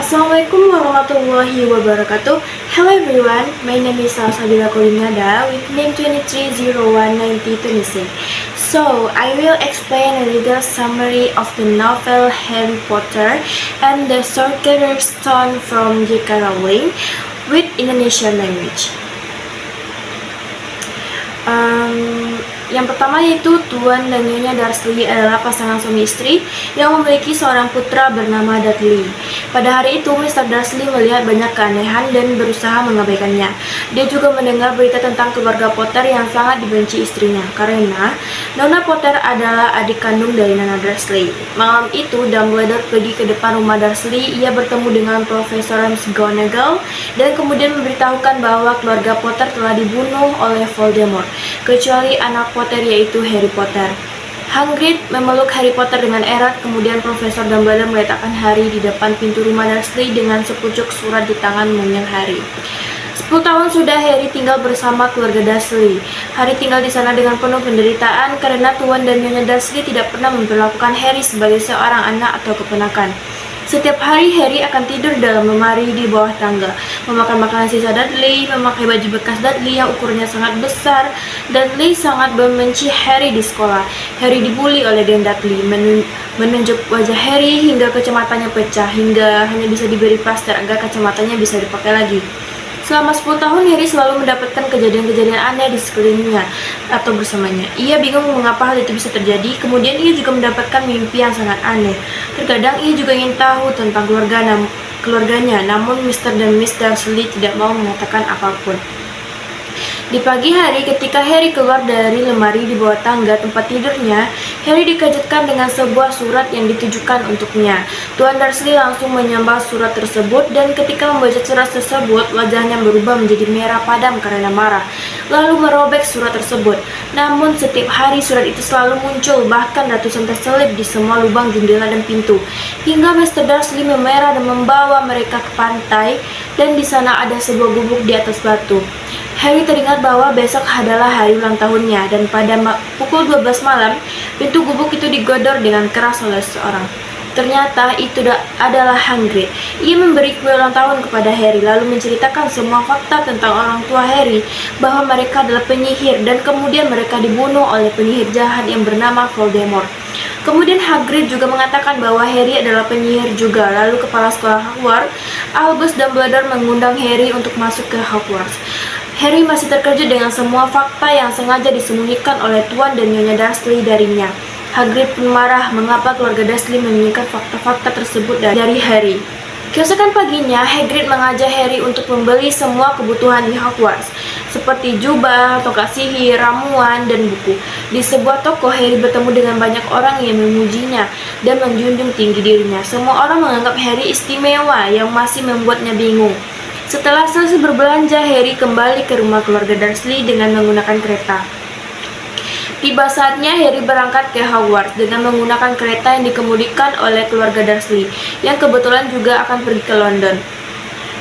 Assalamualaikum warahmatullahi wabarakatuh. Hello everyone, my name is Salsabila Kolimnada with name 23019026. So, I will explain a little summary of the novel Harry Potter and the Sorcerer's Stone from J.K. Rowling with Indonesian language. Yang pertama yaitu Tuan dan Nyonya Dursley adalah pasangan suami istri yang memiliki seorang putra bernama Dudley. Pada hari itu, Mr. Dursley melihat banyak keanehan dan berusaha mengabaikannya. Dia juga mendengar berita tentang keluarga Potter yang sangat dibenci istrinya, karena Nona Potter adalah adik kandung dari Nana Dursley. Malam itu, Dumbledore pergi ke depan rumah Dursley. Ia bertemu dengan Profesor McGonagall dan kemudian memberitahukan bahwa keluarga Potter telah dibunuh oleh Voldemort, kecuali anak Potter yaitu Harry Potter. Hagrid memeluk Harry Potter dengan erat, kemudian Profesor Dumbledore meletakkan Harry di depan pintu rumah Dursley dengan sepucuk surat di tangan monyet Harry. 10 tahun sudah Harry tinggal bersama keluarga Dursley. Harry tinggal di sana dengan penuh penderitaan karena Tuan dan Nyonya Dursley tidak pernah memperlakukan Harry sebagai seorang anak atau keponakan. Setiap hari Harry akan tidur dalam lemari di bawah tangga, memakan makanan sisa Dudley, memakai baju bekas Dudley yang ukurannya sangat besar. Dudley sangat membenci Harry di sekolah. Harry dibully oleh Dean Dudley, menunjuk wajah Harry hingga kacamatanya pecah, hingga hanya bisa diberi plaster agar kacamatanya bisa dipakai lagi. Selama 10 tahun, Harry selalu mendapatkan kejadian-kejadian aneh di sekelilingnya atau bersamanya. Ia bingung mengapa hal itu bisa terjadi, kemudian ia juga mendapatkan mimpi yang sangat aneh. Terkadang ia juga ingin tahu tentang keluarganya, namun Mr. dan Miss Dursley tidak mau mengatakan apapun. Di pagi hari, ketika Harry keluar dari lemari di bawah tangga tempat tidurnya, Harry dikejutkan dengan sebuah surat yang ditujukan untuknya. Tuan Dursley langsung menyambal surat tersebut, dan ketika membaca surat tersebut, wajahnya berubah menjadi merah padam karena marah, lalu merobek surat tersebut. Namun setiap hari surat itu selalu muncul, bahkan ratusan terselip di semua lubang jendela dan pintu, hingga Mr. Dursley memerah dan membawa mereka ke pantai, dan di sana ada sebuah gubuk di atas batu. Harry teringat bahwa besok adalah hari ulang tahunnya, dan pada pukul 12 malam, pintu gubuk itu digodor dengan keras oleh seseorang. Ternyata itu adalah Hagrid. Ia memberi kue ulang tahun kepada Harry, lalu menceritakan semua fakta tentang orang tua Harry, bahwa mereka adalah penyihir, dan kemudian mereka dibunuh oleh penyihir jahat yang bernama Voldemort. Kemudian Hagrid juga mengatakan bahwa Harry adalah penyihir juga. Lalu kepala sekolah Hogwarts, Albus Dumbledore, mengundang Harry untuk masuk ke Hogwarts. Harry masih terkejut dengan semua fakta yang sengaja disembunyikan oleh Tuan dan Nyonya Dursley darinya. Hagrid pun marah mengapa keluarga Dursley menyembunyikan fakta-fakta tersebut dari Harry. Keesokan paginya, Hagrid mengajak Harry untuk membeli semua kebutuhan di Hogwarts, seperti jubah, tongkat sihir, ramuan, dan buku. Di sebuah toko, Harry bertemu dengan banyak orang yang memujinya dan menjunjung tinggi dirinya. Semua orang menganggap Harry istimewa, yang masih membuatnya bingung. Setelah selesai berbelanja, Harry kembali ke rumah keluarga Dursley dengan menggunakan kereta. Tiba saatnya Harry berangkat ke Hogwarts dengan menggunakan kereta yang dikemudikan oleh keluarga Dursley, yang kebetulan juga akan pergi ke London.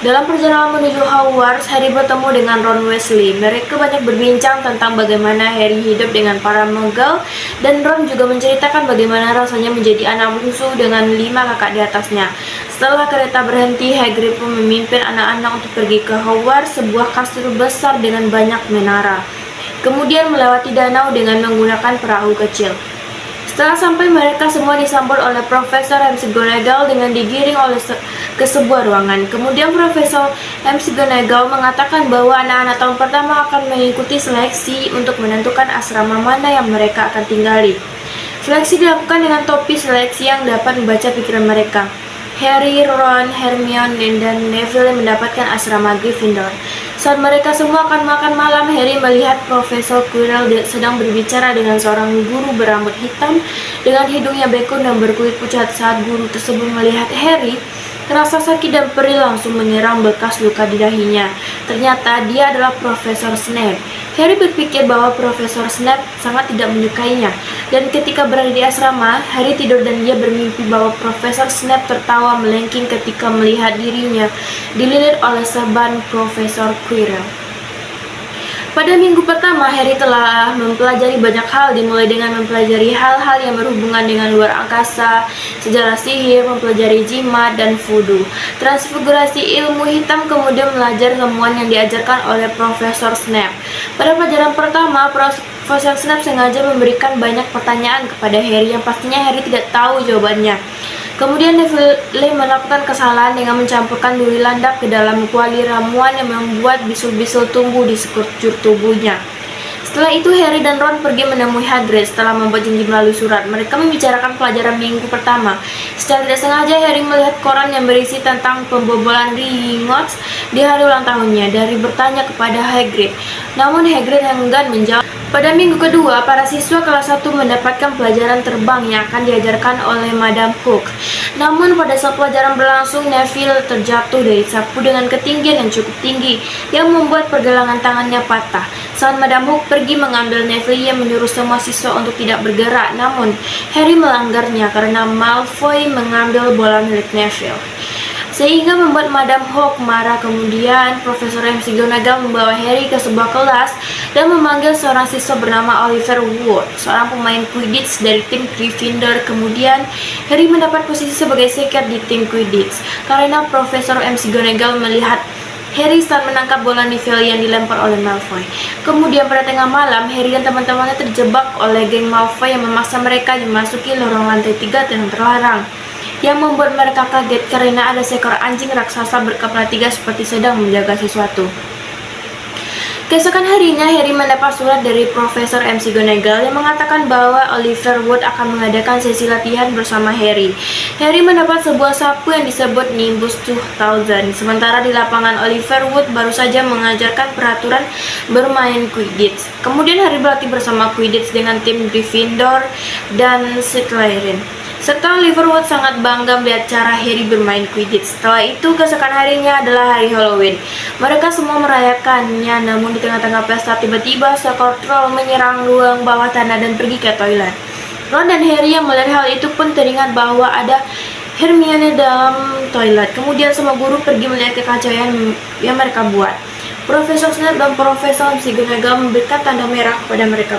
Dalam perjalanan menuju Hogwarts, Harry bertemu dengan Ron Weasley. Mereka banyak berbincang tentang bagaimana Harry hidup dengan para Muggle, dan Ron juga menceritakan bagaimana rasanya menjadi anak bungsu dengan 5 kakak di atasnya. Setelah kereta berhenti, Hagrid pun memimpin anak-anak untuk pergi ke Hogwarts, sebuah kastil besar dengan banyak menara. Kemudian melewati danau dengan menggunakan perahu kecil. Setelah sampai, mereka semua disambut oleh Profesor McGonagall dengan digiring ke sebuah ruangan. Kemudian Profesor McGonagall mengatakan bahwa anak-anak tahun pertama akan mengikuti seleksi untuk menentukan asrama mana yang mereka akan tinggali. Seleksi dilakukan dengan topi seleksi yang dapat membaca pikiran mereka. Harry, Ron, Hermione, dan Neville mendapatkan asrama Gryffindor. Saat mereka semua akan makan malam, Harry melihat Profesor Quirrell sedang berbicara dengan seorang guru berambut hitam dengan hidungnya bekun dan berkulit pucat. Saat guru tersebut melihat Harry, rasa sakit dan perih langsung menyerang bekas luka di dahinya. Ternyata dia adalah Profesor Snape. Harry berpikir bahwa Profesor Snape sangat tidak menyukainya, dan ketika berada di asrama, Harry tidur dan dia bermimpi bahwa Profesor Snape tertawa melengking ketika melihat dirinya dililit oleh serban Profesor Quirrell. Pada minggu pertama, Harry telah mempelajari banyak hal, dimulai dengan mempelajari hal-hal yang berhubungan dengan luar angkasa, sejarah sihir, mempelajari jimat, dan voodoo. Transfigurasi ilmu hitam, kemudian belajar temuan yang diajarkan oleh Profesor Snape. Pada pelajaran pertama, Profesor Snape sengaja memberikan banyak pertanyaan kepada Harry yang pastinya Harry tidak tahu jawabannya. Kemudian Neville melakukan kesalahan dengan mencampurkan duri landak ke dalam kuali ramuan yang membuat bisul-bisul tumbuh di sekujur tubuhnya. Setelah itu, Harry dan Ron pergi menemui Hagrid setelah membuat janji melalui surat. Mereka membicarakan pelajaran minggu pertama. Secara tidak sengaja, Harry melihat koran yang berisi tentang pembobolan Gringotts di hari ulang tahunnya dari bertanya kepada Hagrid. Namun Hagrid enggan menjawab. Pada minggu kedua, para siswa kelas 1 mendapatkan pelajaran terbang yang akan diajarkan oleh Madam Hooks. Namun pada saat pelajaran berlangsung, Neville terjatuh dari sapu dengan ketinggian yang cukup tinggi yang membuat pergelangan tangannya patah. Saat Madam Hooks pergi mengambil Neville, ia menyuruh semua siswa untuk tidak bergerak. Namun Harry melanggarnya karena Malfoy mengambil bola milik Neville, sehingga membuat Madam Hooks marah. Kemudian Profesor McGonagall membawa Harry ke sebuah kelas dan memanggil seorang siswa bernama Oliver Wood, seorang pemain Quidditch dari tim Gryffindor. Kemudian Harry mendapat posisi sebagai secret di tim Quidditch karena Profesor McGonagall melihat Harry saat menangkap bola Neville yang dilempar oleh Malfoy. Kemudian pada tengah malam, Harry dan teman-temannya terjebak oleh geng Malfoy yang memaksa mereka memasuki lorong lantai 3 yang terlarang, yang membuat mereka kaget karena ada seekor anjing raksasa berkepala 3 seperti sedang menjaga sesuatu. Keesokan harinya, Harry mendapat surat dari Profesor McGonagall yang mengatakan bahwa Oliver Wood akan mengadakan sesi latihan bersama Harry. Harry mendapat sebuah sapu yang disebut Nimbus 2000, sementara di lapangan Oliver Wood baru saja mengajarkan peraturan bermain Quidditch. Kemudian Harry berlatih bersama Quidditch dengan tim Gryffindor dan Slytherin, serta Oliver Wood sangat bangga melihat cara Harry bermain Quidditch. Setelah itu, keesokan harinya adalah hari Halloween. Mereka semua merayakannya, namun di tengah-tengah pesta tiba-tiba seekor troll menyerang ruang bawah tanah dan pergi ke toilet. Ron dan Harry yang melihat hal itu pun teringat bahwa ada Hermione dalam toilet. Kemudian semua guru pergi melihat kekacauan yang mereka buat. Profesor Snape dan Profesor McGonagall memberikan tanda merah kepada mereka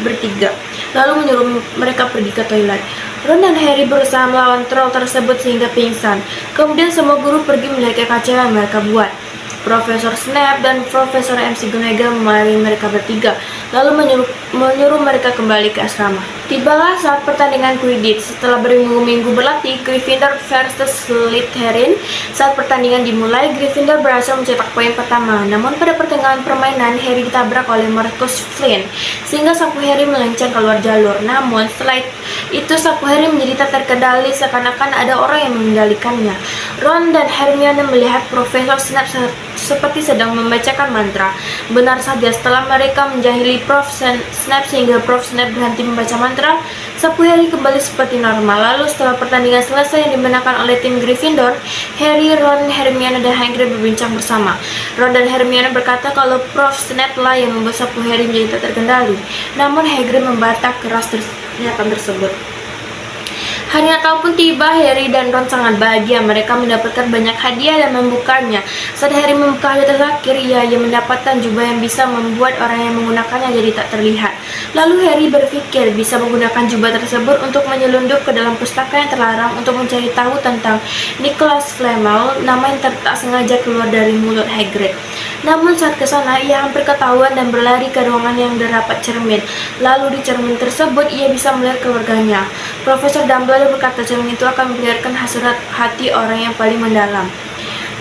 bertiga, lalu menyuruh mereka pergi ke toilet. Ron dan Harry berusaha melawan troll tersebut sehingga pingsan. Kemudian semua guru pergi melihat kekacauan yang mereka buat. Profesor Snape dan Profesor McGonagall memarahi mereka bertiga, lalu menyuruh mereka kembali ke asrama. Tibalah saat pertandingan Quidditch. Setelah berminggu-minggu berlatih, Gryffindor versus Slytherin. Saat pertandingan dimulai, Gryffindor berhasil mencetak poin pertama. Namun pada pertengahan permainan, Harry ditabrak oleh Marcus Flint, sehingga sapu Harry melenceng keluar jalur. Namun setelah itu sapu Harry menjadi tak terkendali, seakan-akan ada orang yang mengendalikannya. Ron dan Hermione melihat Profesor Snape seperti sedang membacakan mantra. Benar saja, setelah mereka menjahili Prof. Snape sehingga Prof. Snape berhenti membaca mantra, sapu Harry kembali seperti normal. Lalu setelah pertandingan selesai yang dimenangkan oleh tim Gryffindor, Harry, Ron, Hermione, dan Hagrid berbincang bersama. Ron dan Hermione berkata kalau Prof. Snape lah yang membuat sapu Harry menjadi tak terkendali. Namun Hagrid membantah keras pernyataan tersebut. Hari Natal pun tiba. Harry dan Ron sangat bahagia. Mereka mendapatkan banyak hadiah dan membukanya. Saat Harry membuka hadiah terakhir, ia mendapatkan jubah yang bisa membuat orang yang menggunakannya jadi tak terlihat. Lalu Harry berpikir bisa menggunakan jubah tersebut untuk menyelundup ke dalam pustaka yang terlarang untuk mencari tahu tentang Nicholas Flamel, nama yang tak sengaja keluar dari mulut Hagrid. Namun saat ke sana, ia hampir ketahuan dan berlari ke ruangan yang terdapat cermin. Lalu di cermin tersebut, ia bisa melihat keluarganya. Profesor Dumbledore berkata cermin itu akan memperlihatkan hasrat hati orang yang paling mendalam.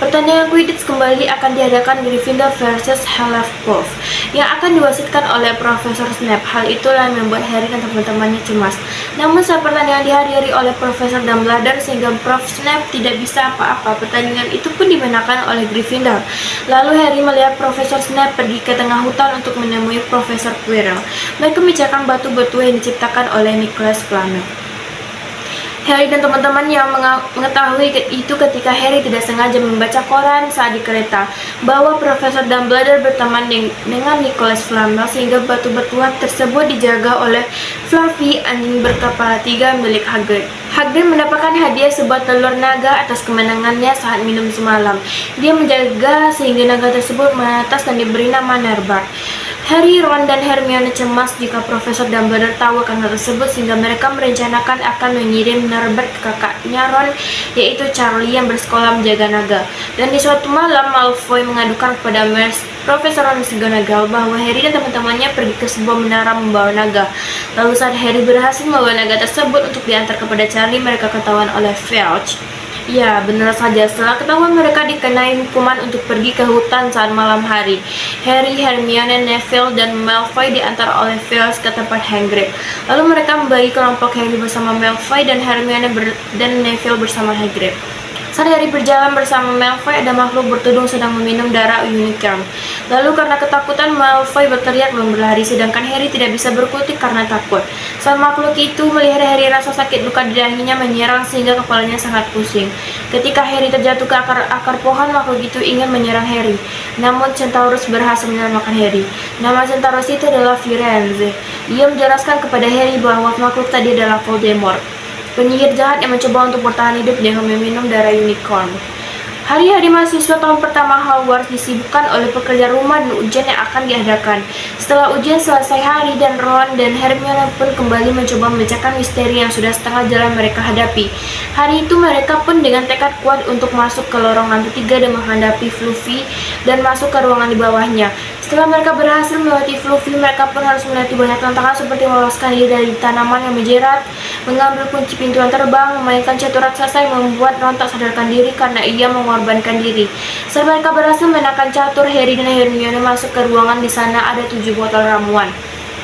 Pertandingan Quidditch kembali akan diadakan Gryffindor versus Hufflepuff yang akan diwasitkan oleh Profesor Snape. Hal itulah yang membuat Harry dan teman-temannya cemas. Namun saat pertandingan dihadiri oleh Profesor Dumbledore sehingga Prof. Snape tidak bisa apa-apa, pertandingan itu pun dimenangkan oleh Gryffindor. Lalu Harry melihat Profesor Snape pergi ke tengah hutan untuk menemui Profesor Quirrell. Mereka membicarakan batu-batu yang diciptakan oleh Nicholas Flamel. Harry dan teman-teman yang mengetahui itu ketika Harry tidak sengaja membaca koran saat di kereta bahwa Profesor Dumbledore berteman dengan Nicholas Flamel sehingga batu-batuan tersebut dijaga oleh Fluffy, anjing berkepala 3 milik Hagrid. Hagrid mendapatkan hadiah sebuah telur naga atas kemenangannya saat minum semalam. Dia menjaga sehingga naga tersebut menetas dan diberi nama Nerbart. Harry, Ron, dan Hermione cemas jika Profesor Dumbledore tahu akan hal tersebut sehingga mereka merencanakan akan mengirim Nerbart ke kakaknya Ron, yaitu Charlie yang bersekolah menjaga naga. Dan di suatu malam, Malfoy mengadukan kepada Profesor Ron McGonagall bahwa Harry dan teman-temannya pergi ke sebuah menara membawa naga. Lalu saat Harry berhasil membawa naga tersebut untuk diantar kepada Charlie, mereka ketahuan oleh Filch. Ya, benar saja. Setelah ketahuan, mereka dikenai hukuman untuk pergi ke hutan saat malam hari. Harry, Hermione, Neville, dan Malfoy diantar oleh Filch ke tempat Hagrid. Lalu mereka membagi kelompok Harry bersama Malfoy dan Hermione dan Neville bersama Hagrid. Saat Harry berjalan bersama Malfoy, ada makhluk bertudung sedang meminum darah unicorn. Lalu karena ketakutan, Malfoy berteriak dan berlari, sedangkan Harry tidak bisa berkutik karena takut. Saat makhluk itu melihat Harry, rasa sakit luka di dahinya menyerang sehingga kepalanya sangat pusing. Ketika Harry terjatuh ke akar pohon, makhluk itu ingin menyerang Harry. Namun Centaurus berhasil menyelamatkan Harry. Nama Centaurus itu adalah Firenze. Ia menjelaskan kepada Harry bahwa makhluk tadi adalah Voldemort, penyihir jahat yang mencoba untuk bertahan hidup dengan meminum darah unicorn. Hari-hari mahasiswa tahun pertama Hogwarts disibukkan oleh pekerjaan rumah dan ujian yang akan diadakan. Setelah ujian selesai, Harry dan Ron dan Hermione pun kembali mencoba memecahkan misteri yang sudah setengah jalan mereka hadapi. Hari itu mereka pun dengan tekad kuat untuk masuk ke lorong lantai 3 dan menghadapi Fluffy dan masuk ke ruangan di bawahnya. Setelah mereka berhasil melewati Fluffy, mereka pun harus melewati banyak tantangan seperti meloloskan diri dari tanaman yang menjerat, mengambil kunci pintu yang terbang, memainkan catur raksasa yang membuat Ron tak sadarkan diri karena ia mengorbankan diri. Setelah mereka berhasil menangkan catur, Harry dan Hermione masuk ke ruangan. Di sana ada 7 botol ramuan.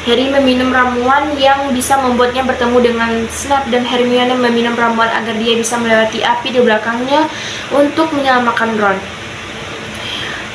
Harry meminum ramuan yang bisa membuatnya bertemu dengan Snape, dan Hermione meminum ramuan agar dia bisa melewati api di belakangnya untuk menyelamatkan Ron.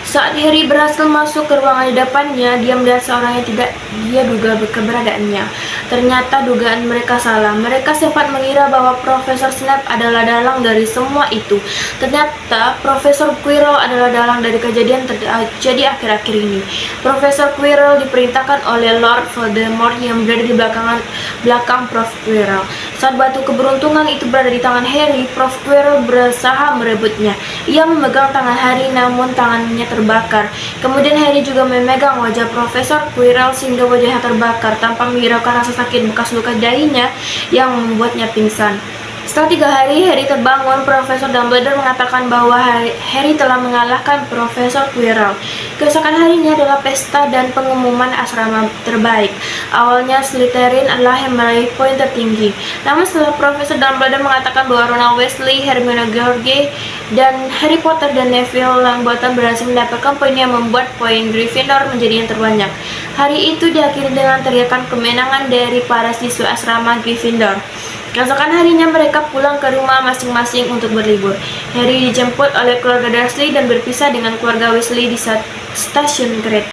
Saat Harry berhasil masuk ke ruangan di depannya, dia melihat seorang yang tidak dia duga keberadaannya. Ternyata dugaan mereka salah. Mereka sempat mengira bahwa Profesor Snape adalah dalang dari semua itu. Ternyata Profesor Quirrell adalah dalang dari kejadian terjadi akhir-akhir ini. Profesor Quirrell diperintahkan oleh Lord Voldemort yang berada di belakang Prof Quirrell. Saat batu keberuntungan itu berada di tangan Harry, Prof Quirrell berusaha merebutnya. Ia memegang tangan Harry, namun tangannya terbakar. Kemudian Harry juga memegang wajah Profesor Quirrell sehingga wajahnya terbakar tanpa menghiraukan rasa sakit bekas luka dahinya yang membuatnya pingsan. Setelah 3 hari Harry terbangun, Profesor Dumbledore mengatakan bahwa Harry telah mengalahkan Profesor Quirrell. Keesokan harinya adalah pesta dan pengumuman asrama terbaik. Awalnya Slytherin adalah yang meraih poin tertinggi. Namun setelah Profesor Dumbledore mengatakan bahwa Ronald Weasley, Hermione Granger, dan Harry Potter dan Neville Longbottom berhasil mendapatkan poin yang membuat poin Gryffindor menjadi yang terbanyak. Hari itu diakhiri dengan teriakan kemenangan dari para siswa asrama Gryffindor. Keesokan harinya mereka pulang ke rumah masing-masing untuk berlibur. Harry dijemput oleh keluarga Dursley dan berpisah dengan keluarga Weasley di stasiun kereta.